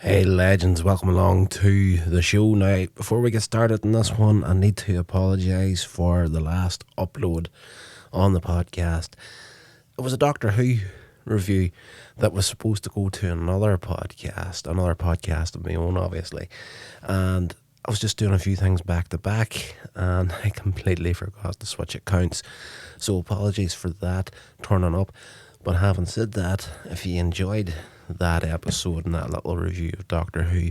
Hey legends, welcome along to the show. Now, before we get started in this one, I need to apologise for the last upload on the podcast. It was a Doctor Who review that was supposed to go to another podcast of my own, obviously. And I was just doing a few things back to back, and I completely forgot to switch accounts. So apologies for that turning up. But having said that, if you enjoyed that episode and that little review of Doctor Who,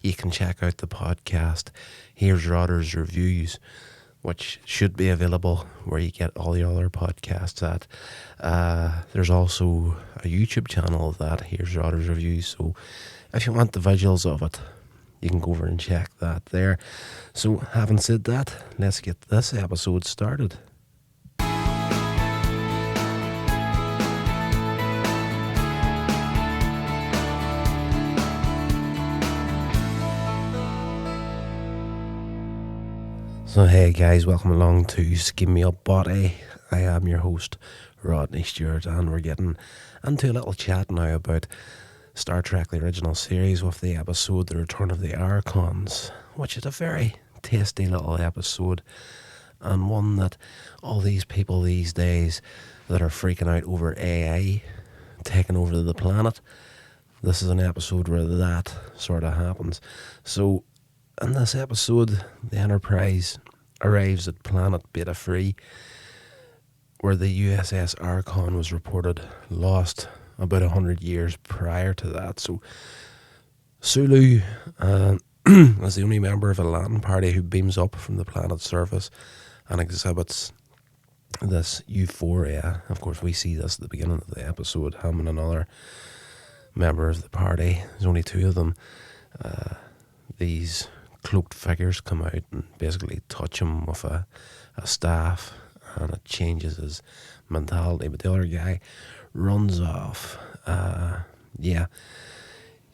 you can check out the podcast Here's Rodder's Reviews, which should be available where you get all the other podcasts at. There's also a YouTube channel of that, Here's Rodder's Reviews, so if you want the visuals of it, you can go over and check that there. So having said that, let's get this episode started. So hey guys, welcome along to Sceammeupbotty. I am your host, Rodney Stewart, and we're getting into a little chat now about Star Trek the original series with the episode The Return of the Archons, which is a very tasty little episode, and one that all these people these days that are freaking out over AI taking over the planet, this is an episode where that sort of happens. So in this episode, the Enterprise arrives at planet Beta 3, where the USS Archon was reported lost about 100 years prior to that. So Sulu is the only member of a landing party who beams up from the planet's surface and exhibits this euphoria. Of course, we see this at the beginning of the episode, him and another member of the party. There's only two of them. These cloaked figures come out and basically touch him with a staff, and it changes his mentality. But the other guy runs off.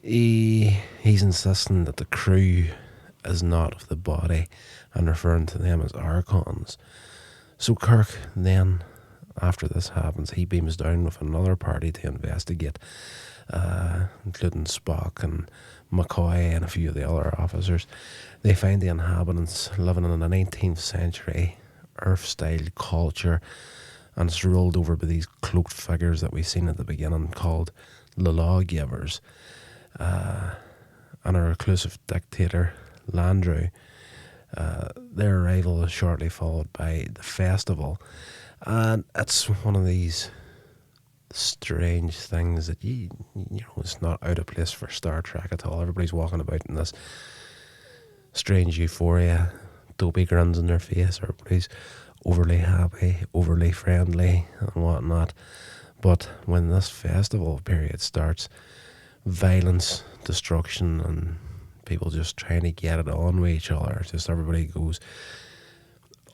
He's insisting that the crew is not of the body and referring to them as Archons. So Kirk then, after this happens, he beams down with another party to investigate, including Spock and McCoy and a few of the other officers. They find the inhabitants living in a 19th century Earth-style culture, and it's ruled over by these cloaked figures that we've seen at the beginning called the Lawgivers, and a reclusive dictator, Landru. Their arrival is shortly followed by the festival, and it's one of these strange things that you know it's not out of place for Star Trek at all. Everybody's walking about in this strange euphoria, dopey grins on their face. Everybody's overly happy, overly friendly and whatnot. But when this festival period starts, violence, destruction, and people just trying to get it on with each other, just everybody goes,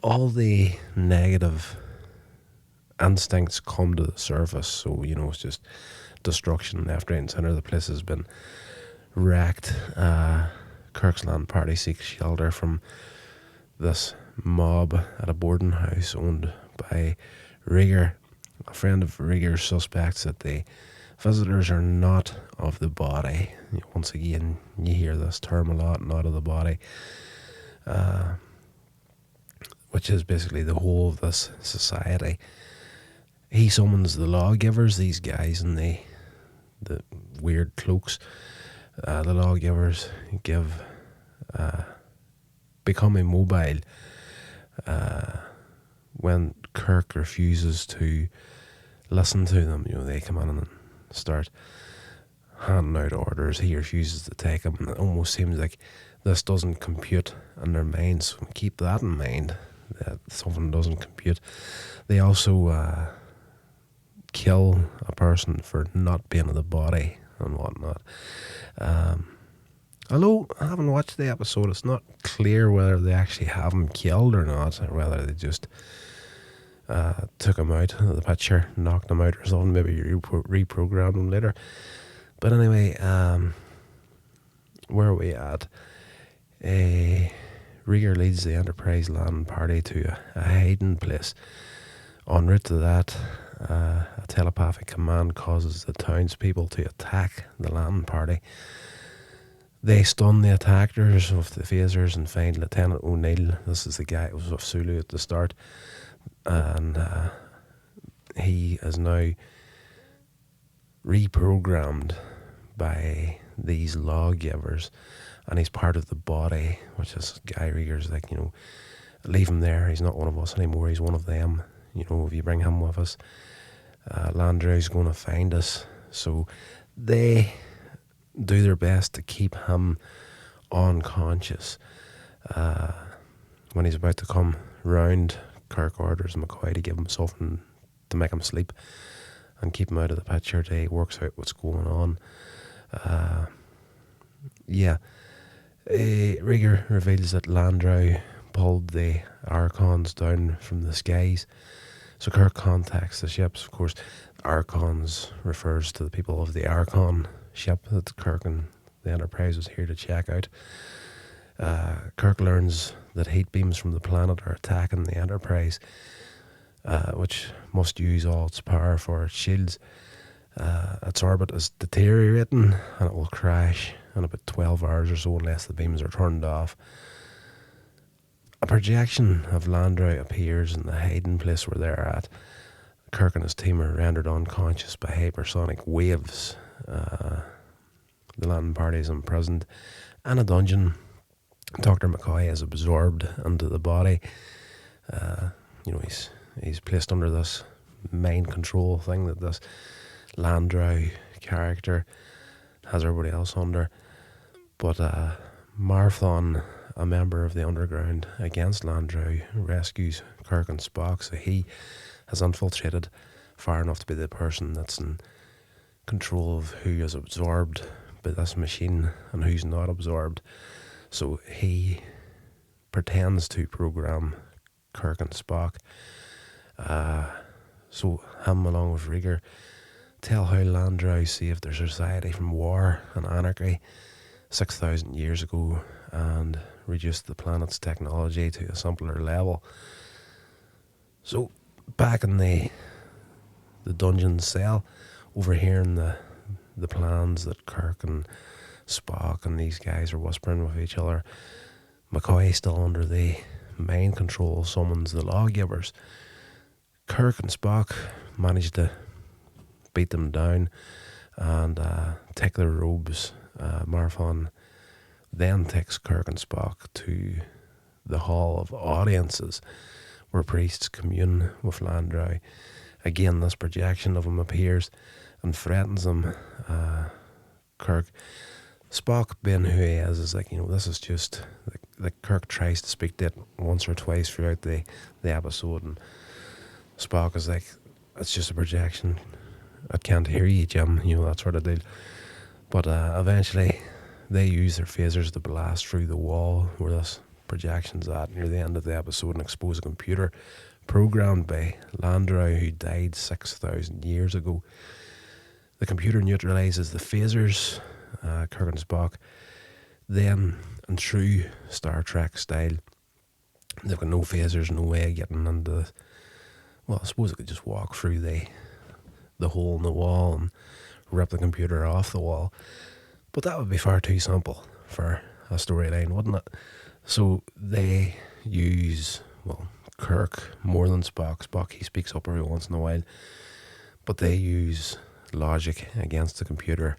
all the negative instincts come to the surface. So, you know, it's just destruction left, right and centre. The place has been wrecked. Kirk's land party seeks shelter from this mob at a boarding house owned by Rieger. A friend of Rieger suspects that the visitors are not of the body. Once again, you hear this term a lot, not of the body, which is basically the whole of this society. He summons the Lawgivers, these guys in the weird cloaks. The Lawgivers become immobile when Kirk refuses to listen to them. You know, they come in and start handing out orders. He refuses to take them, and it almost seems like this doesn't compute in their minds. So keep that in mind, that something doesn't compute. They also kill a person for not being of the body and whatnot. Although I haven't watched the episode, it's not clear whether they actually have him killed or not, or whether they just took him out of the picture, knocked him out or something, maybe reprogrammed him later. But anyway, where are we at? Rieger leads the Enterprise land party to a hiding place. En route to that, a telepathic command causes the townspeople to attack the land party. They stun the attackers with the phasers and find Lieutenant O'Neill. This is the guy who was with Sulu at the start. And he is now reprogrammed by these lawgivers. And he's part of the body, which is Guy Rieger's like, leave him there. He's not one of us anymore. He's one of them. If you bring him with us, Landry's going to find us. So they do their best to keep him unconscious. When he's about to come round, Kirk orders McCoy to give him something to make him sleep and keep him out of the picture till he works out what's going on. Rieger reveals that Landry pulled the Archons down from the skies. So Kirk contacts the ships. Of course, Archons refers to the people of the Archon ship that Kirk and the Enterprise was here to check out. Kirk learns that heat beams from the planet are attacking the Enterprise, which must use all its power for its shields. Its orbit is deteriorating and it will crash in about 12 hours or so unless the beams are turned off. A projection of Landry appears in the hiding place where they're at. Kirk and his team are rendered unconscious by hypersonic waves. The landing party is imprisoned in a dungeon. Dr. McCoy is absorbed into the body. He's placed under this mind control thing that this Landry character has everybody else under. But Marthon, a member of the underground against Landry, rescues Kirk and Spock. So he has infiltrated far enough to be the person that's in control of who is absorbed by this machine and who's not absorbed. So he pretends to program Kirk and Spock. So him along with Rieger tell how Landry saved their society from war and anarchy 6,000 years ago and reduced the planet's technology to a simpler level. So back in the dungeon cell, overhearing the plans that Kirk and Spock and these guys are whispering with each other, McCoy, still under the mind control, summons the lawgivers. Kirk and Spock manage to beat them down and take their robes. Marthon then takes Kirk and Spock to the Hall of Audiences, where priests commune with Landry. Again, this projection of him appears and threatens him. Spock, being who he is like, this is just, like Kirk tries to speak to it once or twice throughout the episode, and Spock is like, it's just a projection. I can't hear you, Jim, that sort of deal. But eventually, they use their phasers to blast through the wall where this projection's at near the end of the episode and expose a computer programmed by Landry, who died 6,000 years ago. The computer neutralizes the phasers, Kirk and Spock. Then, in true Star Trek style, they've got no phasers, no way of getting into. Well, I suppose they could just walk through the hole in the wall and rip the computer off the wall. But that would be far too simple for a storyline, wouldn't it? So they use, Kirk more than Spock. Spock, he speaks up every once in a while. But they use logic against the computer.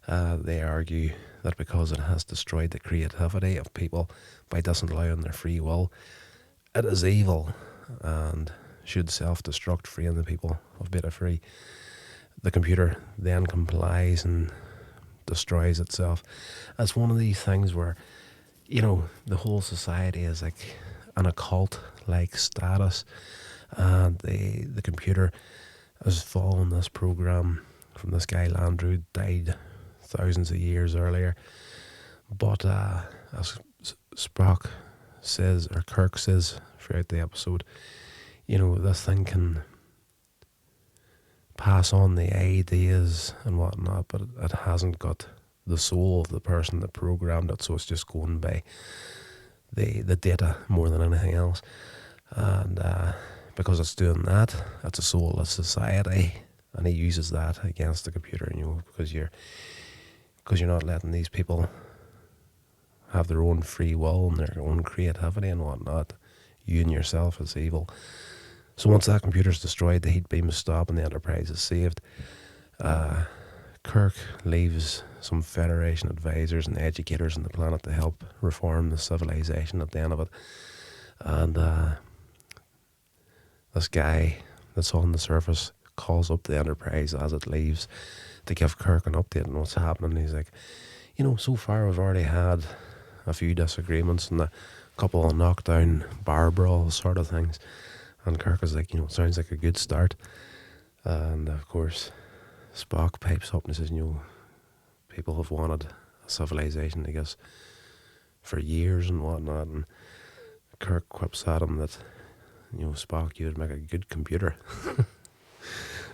They argue that because it has destroyed the creativity of people by disallowing their free will, it is evil and should self-destruct, freeing the people of Beta Free. The computer then complies and destroys itself. It's one of these things where, the whole society is like an occult-like status, and the computer has following this program from this guy Landry, died thousands of years earlier. But as Spock says, or Kirk says throughout the episode, this thing can pass on the ideas and whatnot, but it hasn't got the soul of the person that programmed it, so it's just going by the data more than anything else. And because it's doing that, it's a soulless society, and he uses that against the computer, because you're not letting these people have their own free will and their own creativity and whatnot. You and yourself is evil. So once that computer's destroyed, the heat beam is stopped and the Enterprise is saved. Kirk leaves some Federation advisors and educators on the planet to help reform the civilization at the end of it. And this guy that's on the surface calls up the Enterprise as it leaves to give Kirk an update on what's happening. He's like, so far we've already had a few disagreements and a couple of knockdown bar brawls sort of things. And Kirk is like, sounds like a good start. And of course, Spock pipes up and says, people have wanted a civilization, I guess, for years and whatnot. And Kirk quips at him that, Spock, you would make a good computer.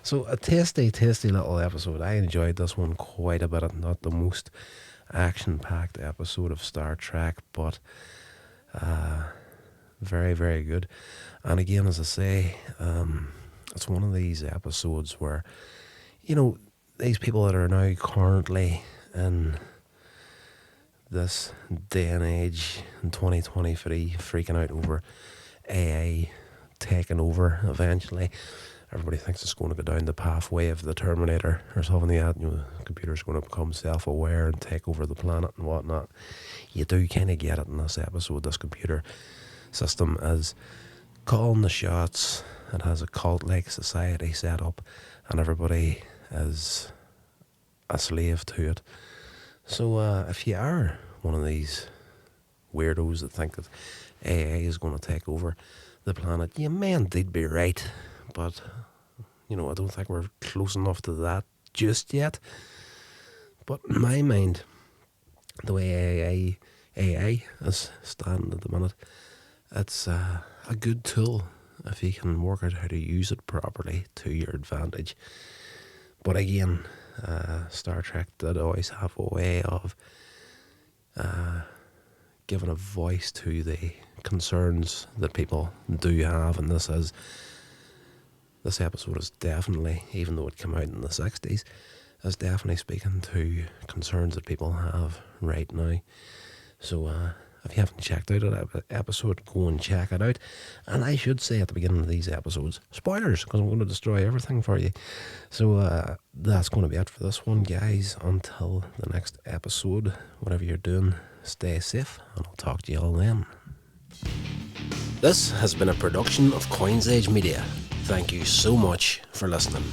So a tasty, tasty little episode. I enjoyed this one quite a bit. Not the most action-packed episode of Star Trek, but very, very good. And again, as I say, it's one of these episodes where, these people that are now currently in this day and age in 2023 freaking out over AI taking over eventually. Everybody thinks it's going to go down the pathway of the Terminator or something like that. The computer's going to become self-aware and take over the planet and whatnot. You do kind of get it in this episode. This computer system is calling the shots. It has a cult-like society set up, and everybody is a slave to it. So if you are one of these weirdos that think that AI is going to take over the planet, you may indeed be right. But, I don't think we're close enough to that just yet. But in my mind, the way AI is standing at the minute, it's a good tool if you can work out how to use it properly to your advantage. But again, Star Trek did always have a way of giving a voice to the concerns that people do have, and this episode is definitely, even though it came out in the 60s, is definitely speaking to concerns that people have right now. So if you haven't checked out that episode, go and check it out. And I should say at the beginning of these episodes, spoilers, because I'm going to destroy everything for you. So that's going to be it for this one, guys. Until the next episode, whatever you're doing, stay safe, and I'll talk to you all then. This has been a production of Coins Age Media. Thank you so much for listening.